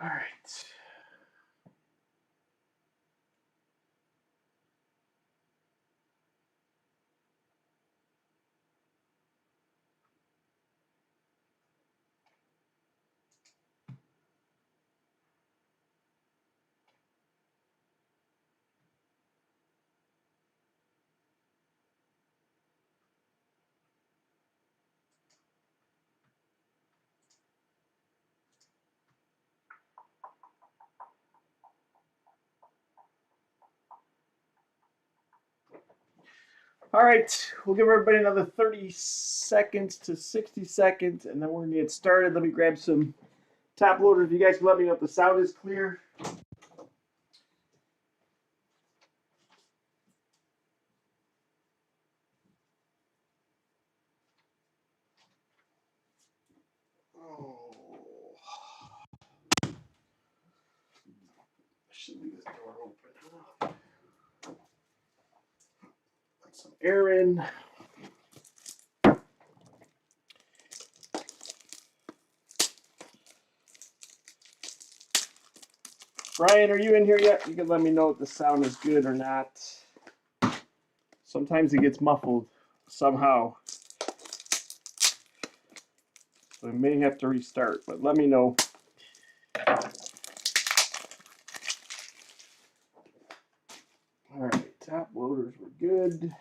All right. All right, we'll give everybody another 30 seconds to 60 seconds, and then we're gonna get started. Let me grab some top loaders. You guys can let me know if the sound is clear. Oh, I should leave this door open. Let some air in. Brian, are you in here yet? You can let me know if the sound is good or not. Sometimes it gets muffled somehow. So I may have to restart, but let me know. All right, top loaders were good.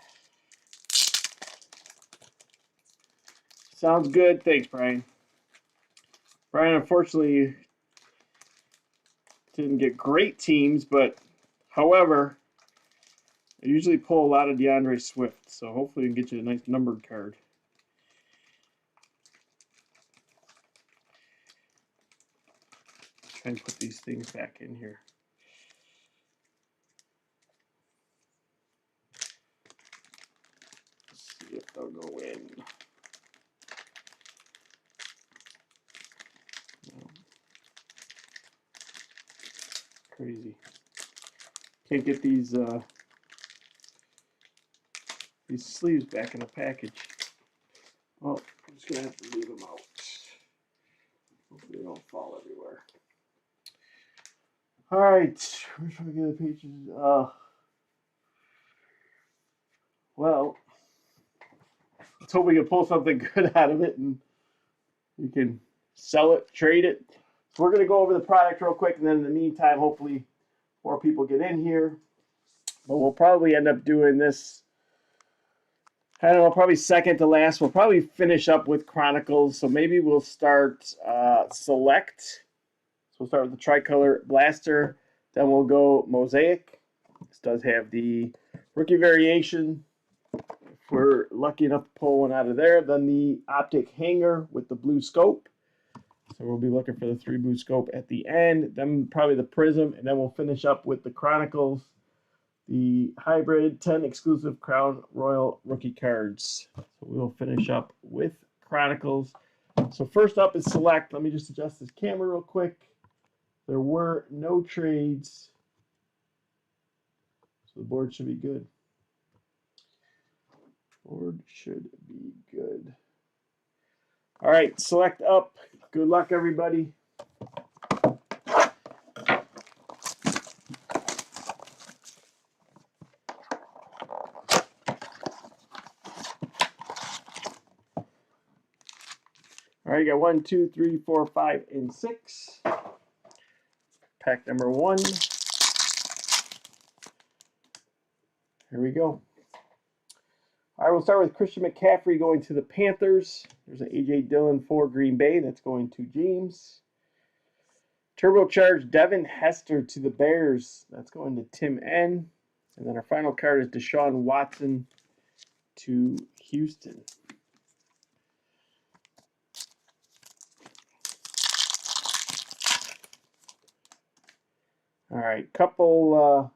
Sounds good. Thanks, Brian. Brian, unfortunately, didn't get great teams, but however, I usually pull a lot of DeAndre Swift, so hopefully we can get you a nice numbered card. Try and put these things back in here. Let's see if they'll go in. No. Crazy. Can't get these sleeves back in the package. Oh, I'm just gonna have to leave them out. Hopefully they don't fall everywhere. All right, where should I get the pages? Well, let's hope we can pull something good out of it and you can sell it, trade it. So we're gonna go over the product real quick, and then in the meantime, hopefully more people get in here. But we'll probably end up doing this, I don't know, probably second to last. We'll probably finish up with Chronicles. So maybe we'll start Select. So we'll start with the Tricolor Blaster. Then we'll go Mosaic. This does have the rookie variation. If we're lucky enough to pull one out of there. Then the Optic hanger with the blue scope. So we'll be looking for the 3 blue scope at the end. Then probably the Prizm. And then we'll finish up with the Chronicles. The hybrid 10 exclusive Crown Royal rookie cards. So we'll finish up with Chronicles. So first up is Select. Let me just adjust this camera real quick. There were no trades. So the board should be good. Board should be good. All right, Select up. Good luck, everybody. All right, you got 1, 2, 3, 4, 5, and 6. Pack number 1. Here we go. All right, we'll start with Christian McCaffrey going to the Panthers. There's an A.J. Dillon for Green Bay. That's going to James. Turbocharged Devin Hester to the Bears. That's going to Tim N. And then our final card is Deshaun Watson to Houston. All right, couple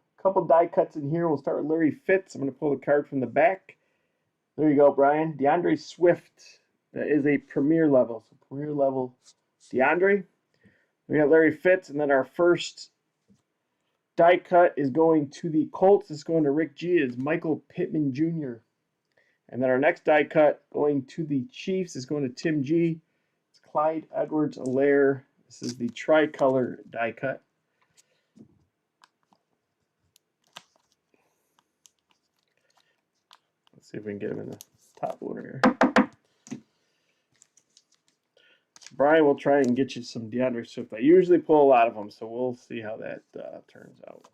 die cuts in here. We'll start with Larry Fitz. I'm going to pull the card from the back. There you go, Brian. DeAndre Swift. That is a premier level. So premier level DeAndre. We got Larry Fitz, and then our first die cut is going to the Colts. It's going to Rick G. Is Michael Pittman Jr. And then our next die cut going to the Chiefs is going to Tim G. It's Clyde Edwards-Helaire This is the tricolor die cut. Let's see if we can get him in the top order here. Brian will try and get you some DeAndre Swift. I usually pull a lot of them, so we'll see how that turns out.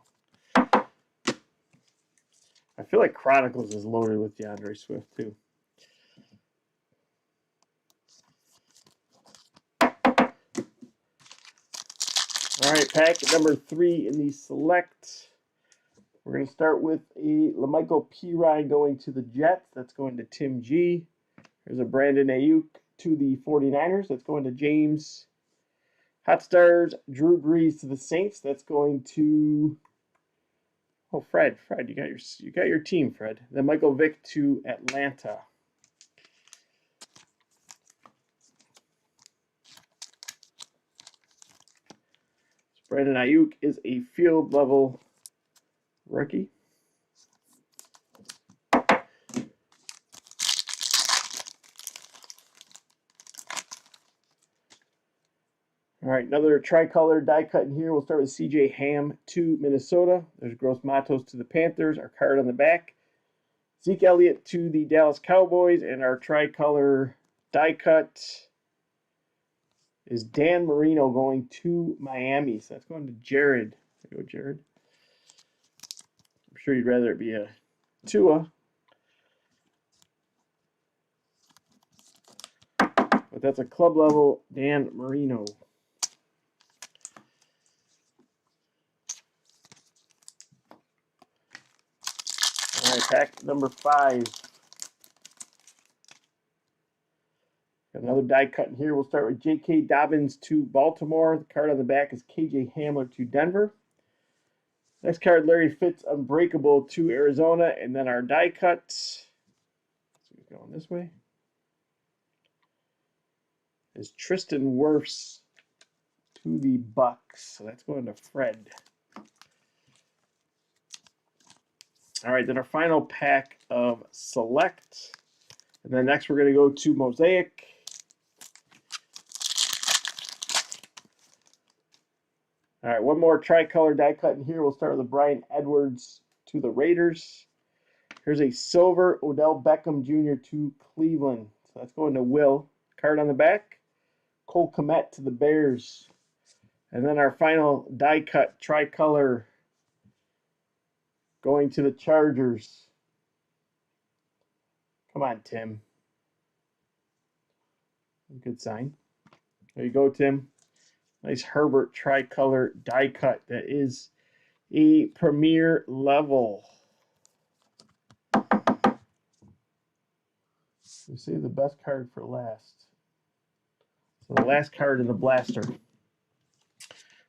I feel like Chronicles is loaded with DeAndre Swift, too. All right, packet number 3 in the select. We're going to start with a LaMichael Pirine going to the Jets. That's going to Tim G. There's a Brandon Ayuk to the 49ers. That's going to James. Hot Stars, Drew Brees to the Saints. That's going to Fred. Fred, you got your team, Fred. Then Michael Vick to Atlanta. Brandon Ayuk is a field level rookie. All right, another tricolor die cut in here. We'll start with CJ Ham to Minnesota. There's Gross Matos to the Panthers, our card on the back. Zeke Elliott to the Dallas Cowboys, and our tricolor die cut is Dan Marino going to Miami. So that's going to Jared. There you go, Jared. I'm sure you'd rather it be a Tua. But that's a club level Dan Marino. All right, pack number 5. Got another die cut in here. We'll start with J.K. Dobbins to Baltimore. The card on the back is K.J. Hamler to Denver. Next card, Larry Fitz Unbreakable to Arizona. And then our die cut, so we're going this way, is Tristan Wirfs to the Bucks. So that's going to Fred. All right, then our final pack of Select. And then next we're going to go to Mosaic. All right, one more tricolor die cut in here. We'll start with Brian Edwards to the Raiders. Here's a silver Odell Beckham Jr. to Cleveland. So that's going to Will. Card on the back, Cole Kmet to the Bears. And then our final die cut tricolor going to the Chargers. Come on, Tim. Good sign. There you go, Tim. Nice Herbert tricolor die cut. That is a premier level. We save the best card for last. So the last card in the blaster.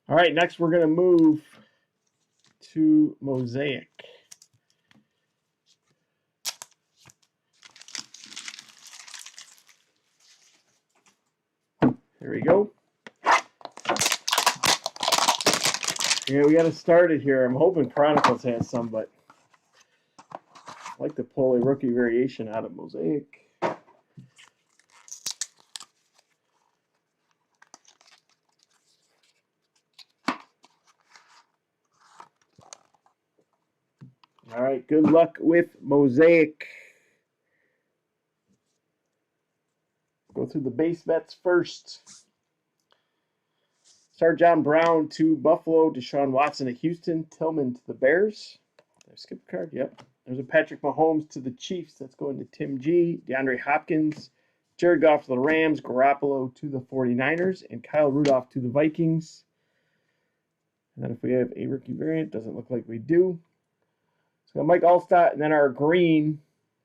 All right, next we're going to move to Mosaic. There we go. Yeah, we got to start it here. I'm hoping Chronicles has some, but I like to pull a rookie variation out of Mosaic. All right, good luck with Mosaic. Go through the base bets first. Start John Brown to Buffalo, Deshaun Watson to Houston, Tillman to the Bears. Did I skip a card? Yep. There's a Patrick Mahomes to the Chiefs. That's going to Tim G. DeAndre Hopkins. Jared Goff to the Rams. Garoppolo to the 49ers. And Kyle Rudolph to the Vikings. And then if we have a rookie variant, doesn't look like we do. So Mike Allstott, and then our green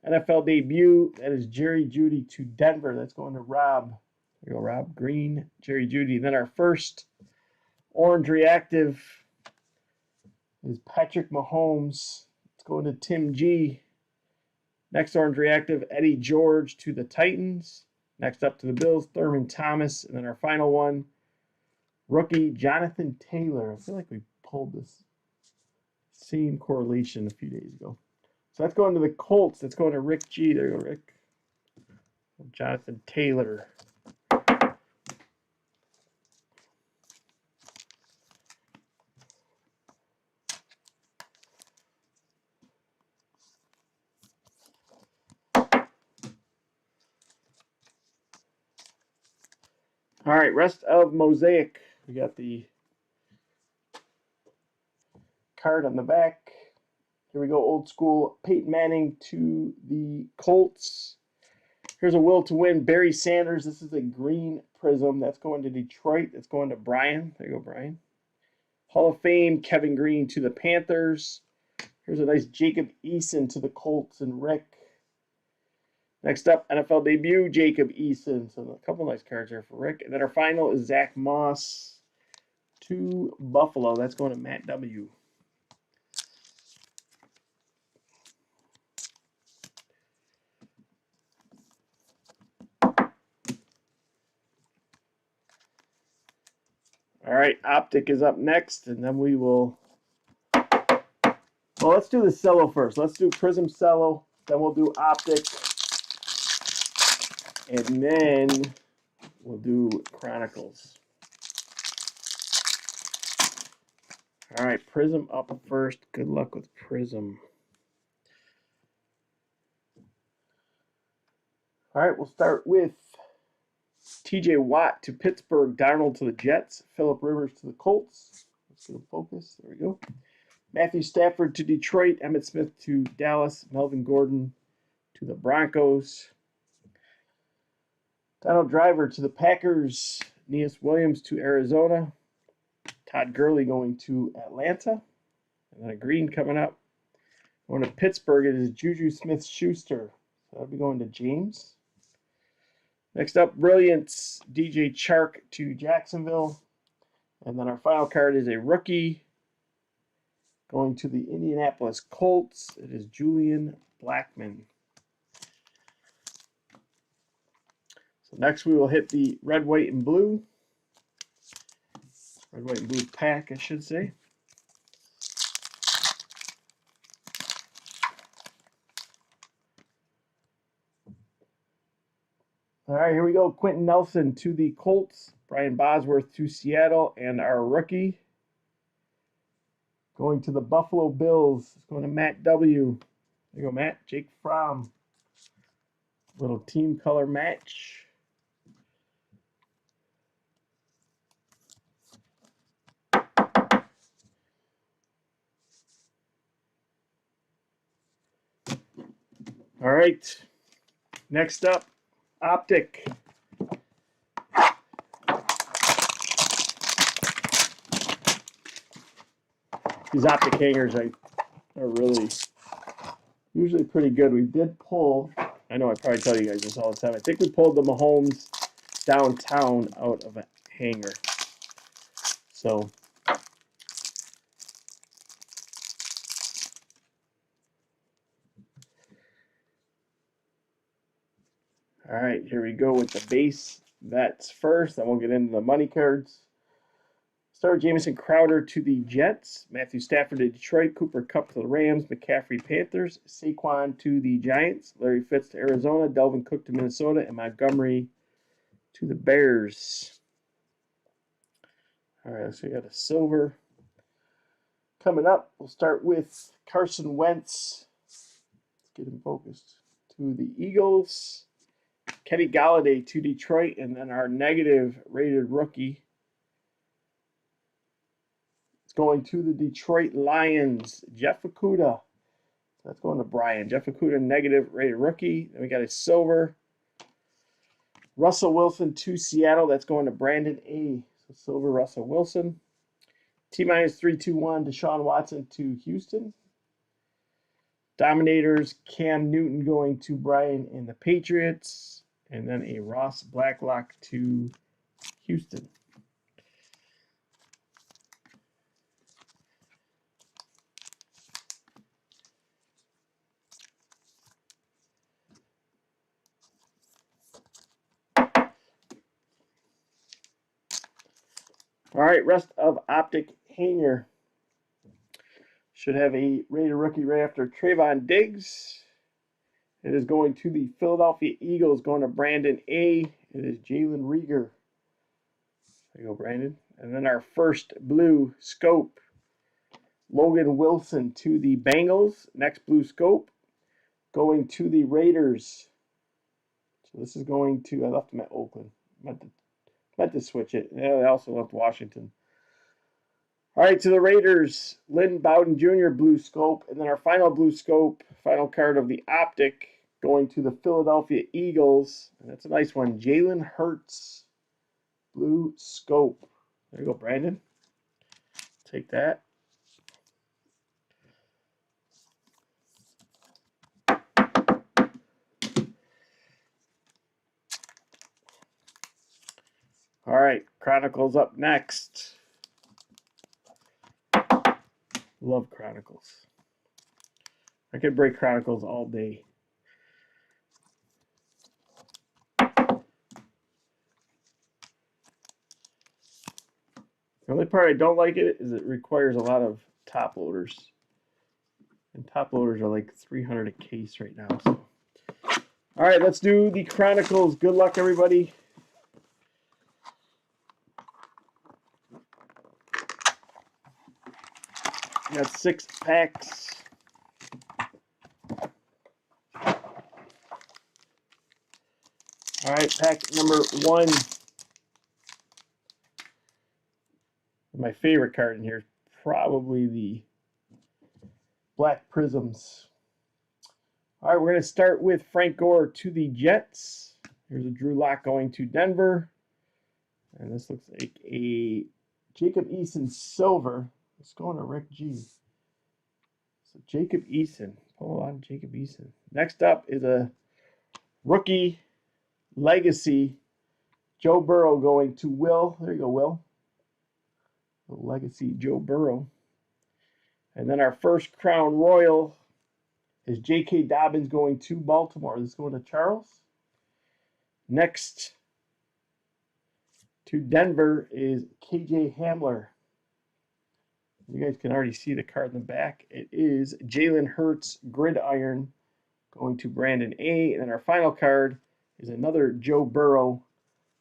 NFL debut, that is Jerry Jeudy to Denver. That's going to Rob. There you go, Rob. Green, Jerry Jeudy. Then our first orange reactive is Patrick Mahomes. It's going to Tim G. Next orange reactive, Eddie George to the Titans. Next up to the Bills, Thurman Thomas. And then our final one, rookie Jonathan Taylor. I feel like we pulled this same correlation a few days ago. So that's going to the Colts. That's going to Rick G. There you go, Rick. Jonathan Taylor. All right, rest of Mosaic. We got the card on the back. Here we go, old school. Peyton Manning to the Colts. Here's a will to win. Barry Sanders. This is a green Prizm. That's going to Detroit. That's going to Brian. There you go, Brian. Hall of Fame, Kevin Green to the Panthers. Here's a nice Jacob Eason to the Colts and Rick. Next up, NFL debut, Jacob Eason. So a couple nice cards there for Rick. And then our final is Zach Moss to Buffalo. That's going to Matt W. All right, Optic is up next, and then we will... Well, let's do the cello first. Let's do Prizm cello, then we'll do Optic, and then we'll do Chronicles. All right, Prizm up first. Good luck with Prizm. All right, we'll start with TJ Watt to Pittsburgh, Darnold to the Jets, Phillip Rivers to the Colts. Let's get him focused. There we go. Matthew Stafford to Detroit, Emmitt Smith to Dallas, Melvin Gordon to the Broncos. Donald Driver to the Packers, Neas Williams to Arizona, Todd Gurley going to Atlanta, and then a green coming up. Going to Pittsburgh, it is Juju Smith-Schuster. So that'll be going to James. Next up, Brilliance, DJ Chark to Jacksonville. And then our final card is a rookie going to the Indianapolis Colts. It is Julian Blackmon. So next we will hit the red, white, and blue. Red, white, and blue pack, I should say. All right, here we go. Quentin Nelson to the Colts. Brian Bosworth to Seattle. And our rookie going to the Buffalo Bills. It's going to Matt W. There you go, Matt. Jake Fromm. Little team color match. All right. Next up, Optic. These Optic hangers are really usually pretty good. We did pull, I know I probably tell you guys this all the time, I think we pulled the Mahomes downtown out of a hanger. So, all right, here we go with the base bets first. Then we'll get into the money cards. Start Jamison Crowder to the Jets, Matthew Stafford to Detroit, Cooper Kupp to the Rams, McCaffrey Panthers, Saquon to the Giants, Larry Fitz to Arizona, Delvin Cook to Minnesota, and Montgomery to the Bears. All right, so we got a silver. Coming up, we'll start with Carson Wentz. Let's get him focused. To the Eagles, Kenny Galladay to Detroit, and then our negative rated rookie going to the Detroit Lions, Jeff Okudah. That's going to Brian. Jeff Okudah, negative rated rookie. Then we got a silver. Russell Wilson to Seattle. That's going to Brandon A. So silver Russell Wilson. T-minus 3-2-1, Deshaun Watson to Houston. Dominators, Cam Newton going to Brian and the Patriots. And then a Ross Blacklock to Houston. All right, rest of Optic hanger. Should have a rated rookie right after Trayvon Diggs. It is going to the Philadelphia Eagles, going to Brandon A. It is Jalen Reagor. There you go, Brandon. And then our first blue scope, Logan Wilson to the Bengals. Next blue scope, going to the Raiders. So this is going to, I left him at Oakland. I'm at the Meant to switch it. Yeah, they also left Washington. All right, to the Raiders, Lynn Bowden Jr. blue scope. And then our final blue scope, final card of the Optic, going to the Philadelphia Eagles. And that's a nice one. Jalen Hurts, blue scope. There you go, Brandon. Take that. All right, Chronicles up next. Love Chronicles. I could break Chronicles all day. The only part I don't like it is it requires a lot of top loaders. And top loaders are like $300 a case right now. So. All right, let's do the Chronicles. Good luck, everybody. We got 6 packs. All right, pack number 1. My favorite card in here is probably the Black Prizms. All right, we're going to start with Frank Gore to the Jets. Here's a Drew Lock going to Denver. And this looks like a Jacob Eason silver. It's going to Rick G. So Jacob Eason. Hold on, Jacob Eason. Next up is a rookie legacy. Joe Burrow going to Will. There you go, Will. The legacy Joe Burrow. And then our first Crown Royal is J.K. Dobbins going to Baltimore. This is going to Charles. Next to Denver is K.J. Hamler. You guys can already see the card in the back. It is Jalen Hurts Gridiron going to Brandon A. And then our final card is another Joe Burrow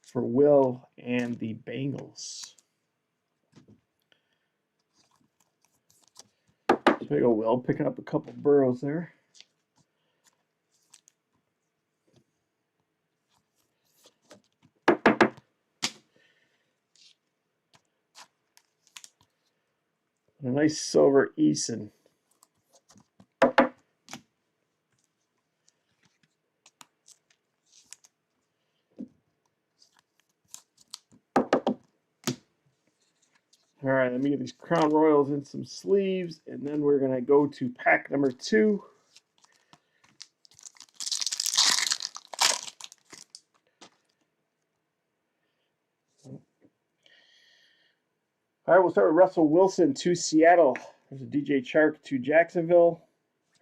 for Will and the Bengals. There you go, Will. Picking up a couple Burrows there. A nice silver Eason. All right, let me get these Crown Royals in some sleeves, and then we're going to go to pack number 2. All right, we'll start with Russell Wilson to Seattle. There's a DJ Chark to Jacksonville.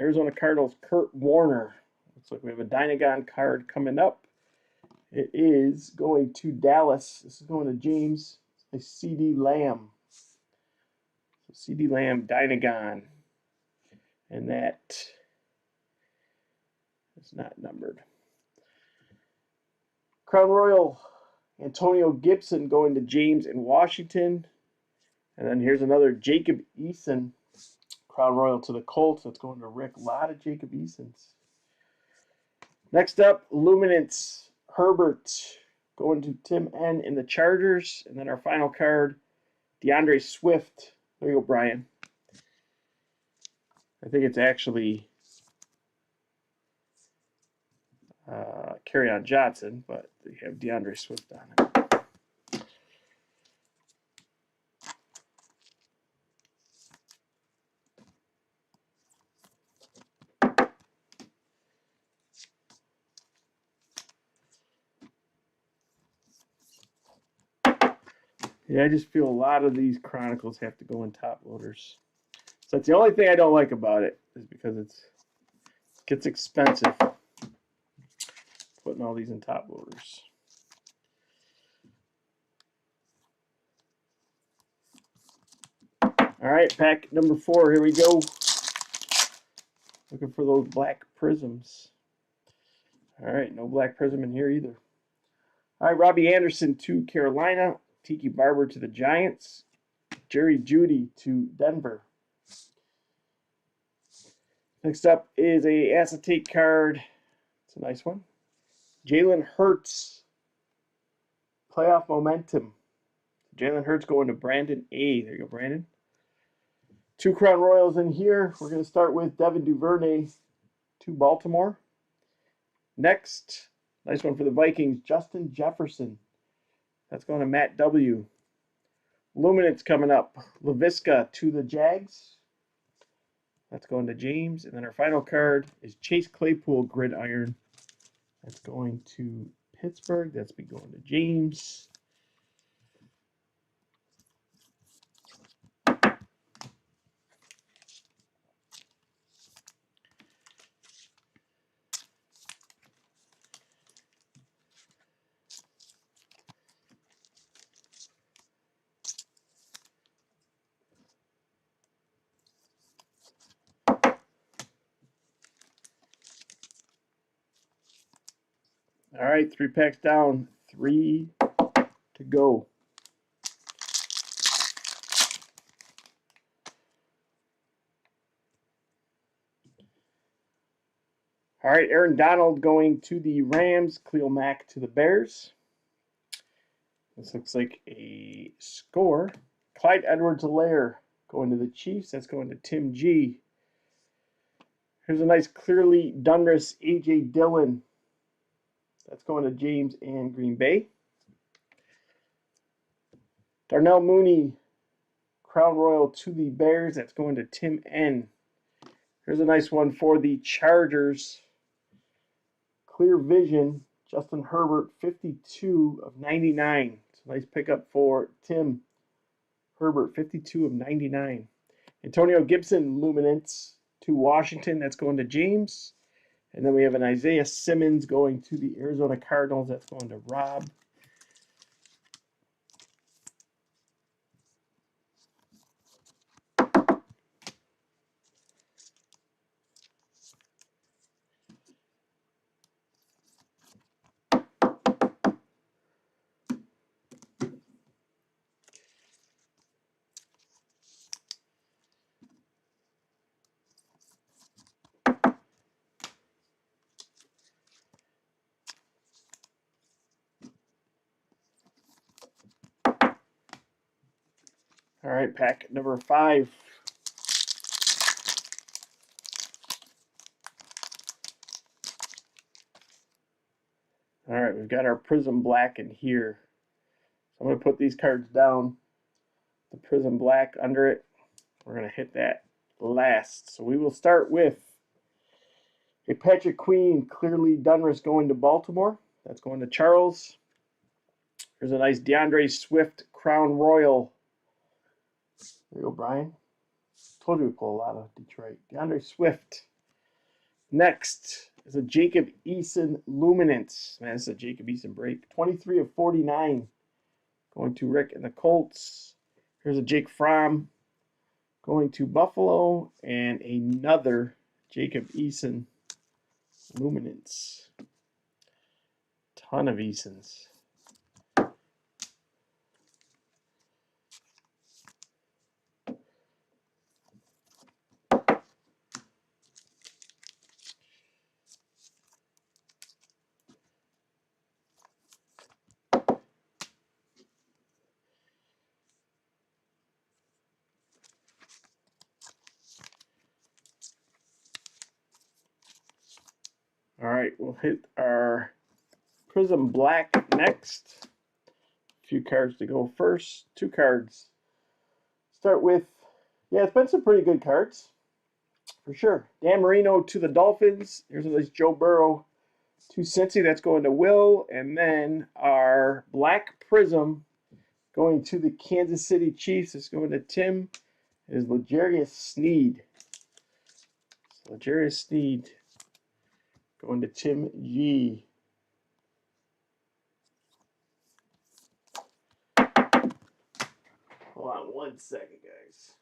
Arizona Cardinals, Kurt Warner. Looks like we have a Dynagon card coming up. It is going to Dallas. This is going to James. A CD Lamb. So CD Lamb, Dynagon. And that is not numbered. Crown Royal, Antonio Gibson going to James in Washington. And then here's another Jacob Eason Crown Royal to the Colts. That's going to Rick. A lot of Jacob Easons. Next up, Luminance Herbert going to Tim N in the Chargers. And then our final card, DeAndre Swift. There you go, Brian. I think it's actually Kerryon Johnson, but they have DeAndre Swift on it. Yeah, I just feel a lot of these Chronicles have to go in top loaders. So that's the only thing I don't like about it, is because it gets expensive putting all these in top loaders. All right, pack number 4. Here we go. Looking for those black Prizms. All right, no black Prizm in here either. All right, Robbie Anderson to Carolina. Tiki Barber to the Giants. Jerry Jeudy to Denver. Next up is a acetate card. It's a nice one. Jalen Hurts Playoff momentum. Jalen Hurts going to Brandon A. There you go, Brandon. 2 Crown Royals in here. We're going to start with Devin Duvernay to Baltimore. Next, nice one for the Vikings, Justin Jefferson. That's going to Matt W. Luminance coming up. LaVisca to the Jags. That's going to James. And then our final card is Chase Claypool Gridiron. That's going to Pittsburgh. That's be going to James. All right, 3 packs down, 3 to go. All right, Aaron Donald going to the Rams, Khalil Mack to the Bears. This looks like a score. Clyde Edwards-Helaire going to the Chiefs. That's going to Tim G. Here's a nice clearly Donruss A.J. Dillon. That's going to James and Green Bay. Darnell Mooney, Crown Royal to the Bears. That's going to Tim N. Here's a nice one for the Chargers. Clear Vision, Justin Herbert, 52 of 99. It's a nice pickup for Tim Herbert, 52 of 99. Antonio Gibson, Luminance to Washington. That's going to James. And then we have an Isaiah Simmons going to the Arizona Cardinals. That's going to Rob. All right, pack number 5. All right, we've got our Prizm Black in here. So I'm going to put these cards down. The Prizm Black under it. We're going to hit that last. So we will start with a Patrick Queen, clearly Donruss going to Baltimore. That's going to Charles. Here's a nice DeAndre Swift Crown Royal. There you go, Brian. Told you we pull a lot of Detroit. DeAndre Swift. Next is a Jacob Eason Luminance. Man, this is a Jacob Eason break. 23 of 49. Going to Rick and the Colts. Here's a Jake Fromm going to Buffalo. And another Jacob Eason Luminance. Ton of Easons. All right, we'll hit our Prizm Black next. A few cards to go first. 2 cards. Start with, yeah, it's been some pretty good cards, for sure. Dan Marino to the Dolphins. Here's a nice Joe Burrow to Cincy. That's going to Will. And then our Black Prizm going to the Kansas City Chiefs. It's going to Tim. It is L'Jarius Sneed. L'Jarius Sneed going to Tim G. Hold on 1 second, guys.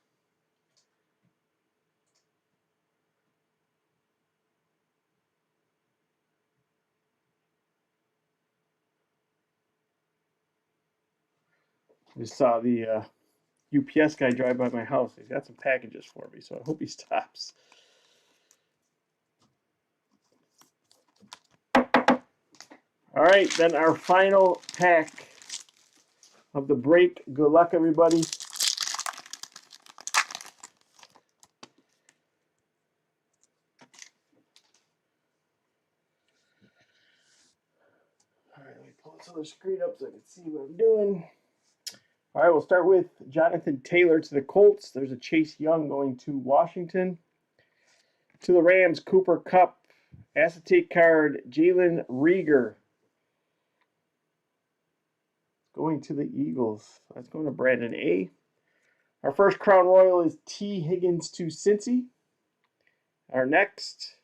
Just saw the UPS guy drive by my house. He's got some packages for me, so I hope he stops. All right, then our final pack of the break. Good luck, everybody. All right, let me pull this other screen up so I can see what I'm doing. All right, we'll start with Jonathan Taylor to the Colts. There's a Chase Young going to Washington. To the Rams, Cooper Kupp. Acetate card, Jalen Reagor. Going to the Eagles. That's going to Brandon A. Our first Crown Royal is T. Higgins to Cincy. Our next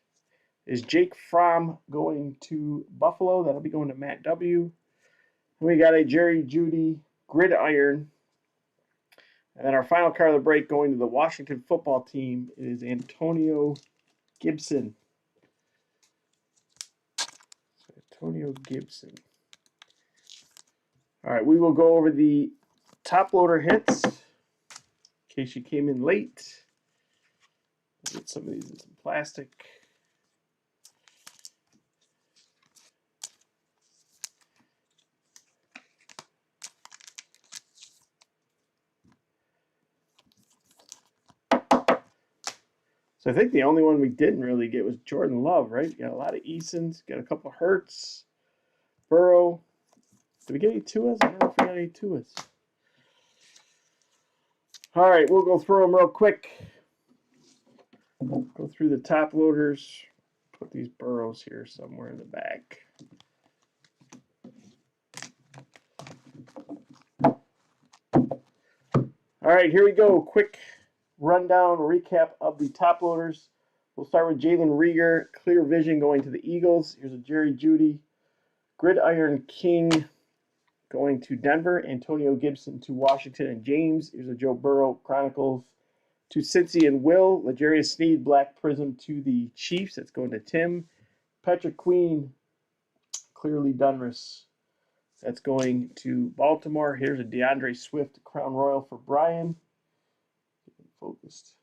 is Jake Fromm going to Buffalo. That'll be going to Matt W. We got a Jerry Jeudy Gridiron. And then our final card of the break going to the Washington football team is Antonio Gibson. Antonio Gibson. All right, we will go over the top loader hits in case you came in late. We'll get some of these in some plastic. So I think the only one we didn't really get was Jordan Love, right? Got a lot of Easons, got a couple of Hurts, Burrow. Did we get any Tuas? I don't know if we got any Tuas. All right, we'll go through them real quick. Go through the top loaders. Put these Burrows here somewhere in the back. All right, here we go. Quick rundown, recap of the top loaders. We'll start with Jalen Reagor, Clear Vision going to the Eagles. Here's a Jerry Jeudy, Gridiron King going to Denver, Antonio Gibson to Washington and James. Here's a Joe Burrow, Chronicles to Cincy and Will. L'Jarius Sneed, Black Prizm to the Chiefs. That's going to Tim. Patrick Queen, Clearly Dunris. That's going to Baltimore. Here's a DeAndre Swift, Crown Royal for Brian. Focused.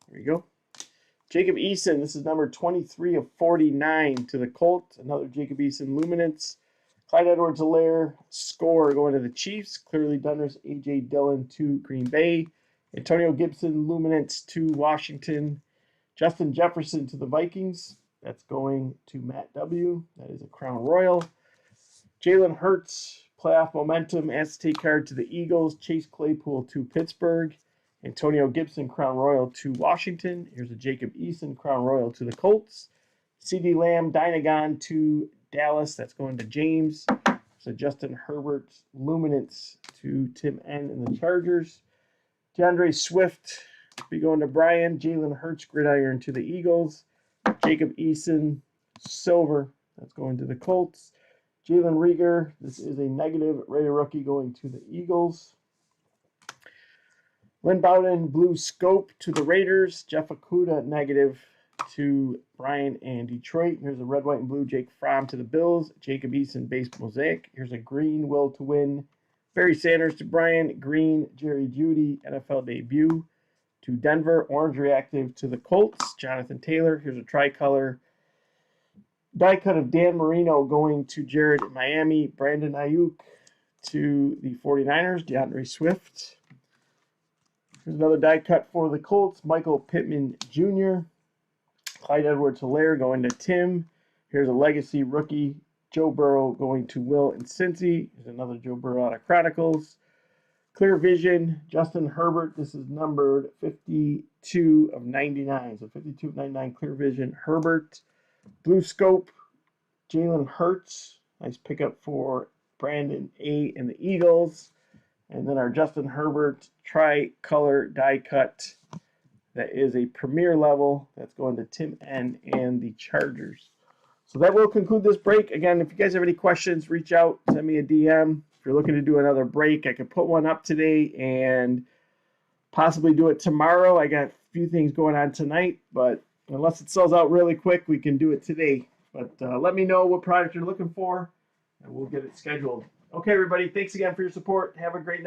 There you go. Jacob Eason, this is number 23 of 49 to the Colts. Another Jacob Eason Luminance. Clyde Edwards-Helaire, Score going to the Chiefs. Clearly Dunris, A.J. Dillon to Green Bay. Antonio Gibson Luminance to Washington. Justin Jefferson to the Vikings. That's going to Matt W. That is a Crown Royal. Jalen Hurts, Playoff Momentum, acetate card to the Eagles. Chase Claypool to Pittsburgh. Antonio Gibson, Crown Royal to Washington. Here's a Jacob Eason, Crown Royal to the Colts. CeeDee Lamb, Dynagon to Dallas. That's going to James. So Justin Herbert, Luminance to Tim N. and the Chargers. DeAndre Swift be going to Brian. Jalen Hurts, Gridiron to the Eagles. Jacob Eason, Silver. That's going to the Colts. Jalen Reagor, this is a negative Raider rookie going to the Eagles. Lynn Bowden, Blue Scope to the Raiders. Jeff Okudah, negative to Brian and Detroit. Here's a red, white, and blue Jake Fromm to the Bills. Jacob Eason, base Mosaic. Here's a green Will to Win. Barry Sanders to Brian. Green Jerry Jeudy, NFL debut to Denver. Orange Reactive to the Colts. Jonathan Taylor. Here's a tricolor die cut of Dan Marino going to Jared in Miami. Brandon Ayuk to the 49ers. DeAndre Swift. Here's another die cut for the Colts. Michael Pittman Jr. Clyde Edwards-Helaire going to Tim. Here's a legacy rookie. Joe Burrow going to Will and Cincy. Here's another Joe Burrow out of Chronicles. Clear Vision, Justin Herbert. This is numbered 52 of 99. So 52 of 99, Clear Vision, Herbert. Blue Scope, Jalen Hurts. Nice pickup for Brandon A. and the Eagles. And then our Justin Herbert tricolor die cut. That is a premier level. That's going to Tim N. and the Chargers. So that will conclude this break. Again, if you guys have any questions, reach out, send me a DM. If you're looking to do another break, I could put one up today and possibly do it tomorrow. I got a few things going on tonight, but unless it sells out really quick, we can do it today. But let me know what product you're looking for, and we'll get it scheduled. Okay, everybody, thanks again for your support. Have a great night.